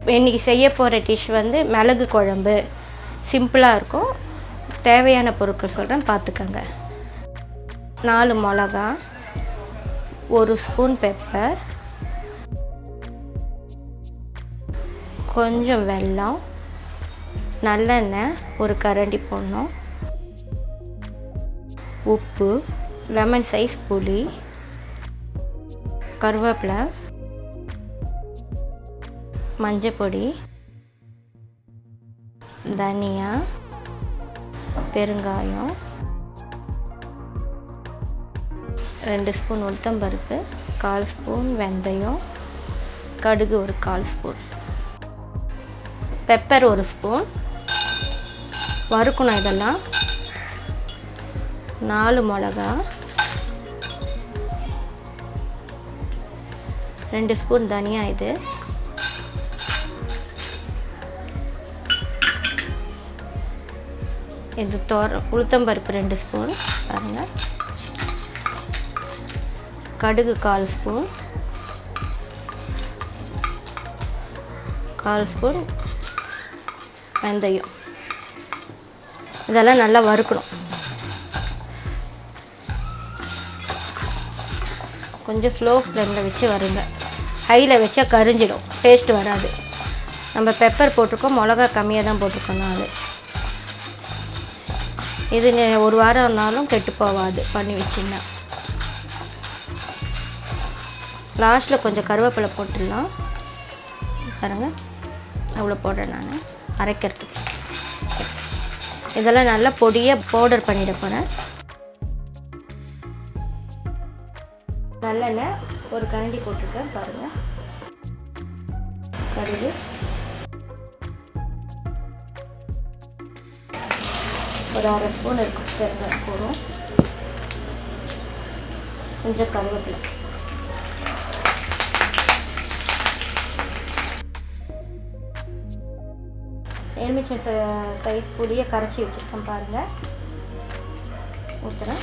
இன்றைக்கி செய்ய போகிற டிஷ் வந்து மிளகு குழம்பு. சிம்பிளாக இருக்கும். தேவையான பொருட்கள் சொல்கிறேன், பார்த்துக்கங்க. 4 மிளகா, 1 ஸ்பூன் பெப்பர், கொஞ்சம் வெல்லம், நல்லெண்ணெய் ஒரு கரண்டி போடணும், உப்பு, லெமன் சைஸ் புளி, கருவேப்பிலை, மஞ்சப்பொடி, தனியா, பெருங்காயம், 2 ஸ்பூன் உளுத்தம்பருப்பு, 1/4 ஸ்பூன் வெந்தயம், கடுகு ஒரு 1/4 ஸ்பூன், பெப்பர் 1 ஸ்பூன். வறுக்கணும் இதெல்லாம். 4 மிளகா, 2 ஸ்பூன் தனியா, இது உளுத்தம்பருப்பு 2 ஸ்பூன் பாருங்கள். கடுகு 1/4 ஸ்பூன், 1/4 ஸ்பூன் வெந்தயம். இதெல்லாம் நல்லா வறுக்கணும். கொஞ்சம் ஸ்லோ ஃப்ளேமில் வச்சு வருங்க. ஹையில் வச்சா கரிஞ்சிடும், டேஸ்ட் வராது. நம்ம பெப்பர் போட்டிருக்கோம், மிளகா கம்மியாக தான் போட்டிருக்கோம். இது 1 வாரம் ஆனாலும் கெட்டு போகாது பண்ணி வச்சிங்கன்னா. லாஸ்ட்டில் கொஞ்சம் கருவேப்பிலை போட்டுடலாம் பாருங்கள். அவ்வளோ போடுறேன் நான் அரைக்கிறதுக்கு. இதெல்லாம் நல்லா பொடியாக பவுடர் பண்ணிட போகிறேன். நல்லெண்ணெய் ஒரு கரண்டி போட்டிருக்கேன் பாருங்கள். கடுகு, ஒரு 1/2 ஸ்பூன் இருக்கும் பெருங்காயம் போடும், கொஞ்சம் கருவேப்பிலை, எலுமிச்சை சைஸ் புளியை கரைச்சி வச்சுருக்கேன் பாருங்கள். ஊற்றுறேன்.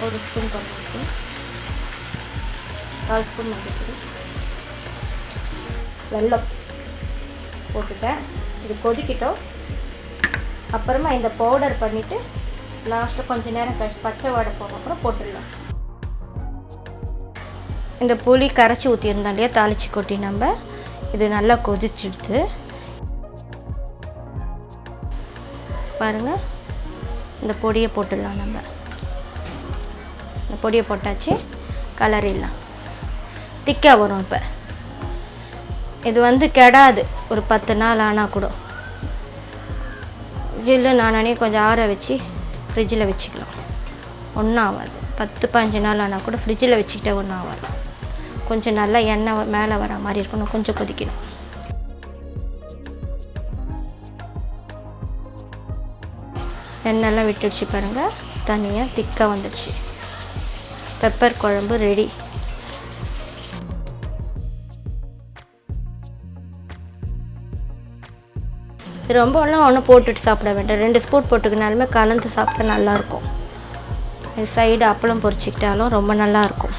ஒரு ஸ்பூன் கருவேப்பிலை, 1/4 ஸ்பூன் மஞ்சள், வெல்லம் போட்டுட்டேன். இது கொதிக்கிட்டோம். அப்புறமா இந்த பவுடர் பண்ணிவிட்டு லாஸ்ட்டில் கொஞ்சம் நேரம் கழிச்சு பச்சை வாடை போக அப்புறம் போட்டுடலாம். இந்த புளி கரைச்சி ஊற்றிருந்தோம் இல்லையா, தாளித்து கொட்டி நம்ம இது நல்லா கொதிச்சிடுது பாருங்கள். இந்த பொடியை போட்டுடலாம். நம்ம இந்த பொடியை போட்டாச்சு, கலரிடலாம். திக்காக வரும். இப்போ இது வந்து கெடாது. ஒரு 10 நாள் ஆனால் கூட ஜில்லு நானே கொஞ்சம் ஆற வச்சு ஃப்ரிட்ஜில் வச்சுக்கலாம். ஒன்றும் ஆகாது. 10-15 நாள் ஆனால் கூட ஃப்ரிட்ஜில் வச்சுக்கிட்டே ஒன்றும் ஆகாது. கொஞ்சம் நல்லா எண்ணெய் மேலே வர மாதிரி இருக்கணும். கொஞ்சம் கொதிக்கணும். எண்ணெய்லாம் விட்டுடுச்சு பாருங்கள். தனியாக திக்காக வந்துடுச்சு. பெப்பர் குழம்பு ரெடி. ரொம்பலாம் ஒன்றும் போட்டுட்டு சாப்பிட வேண்டாம். 2 ஸ்பூன் போட்டுக்கினாலுமே கலந்து சாப்பிட்டா நல்லாயிருக்கும். சைடு அப்பளம் பொரிச்சிக்கிட்டாலும் ரொம்ப நல்லாயிருக்கும்.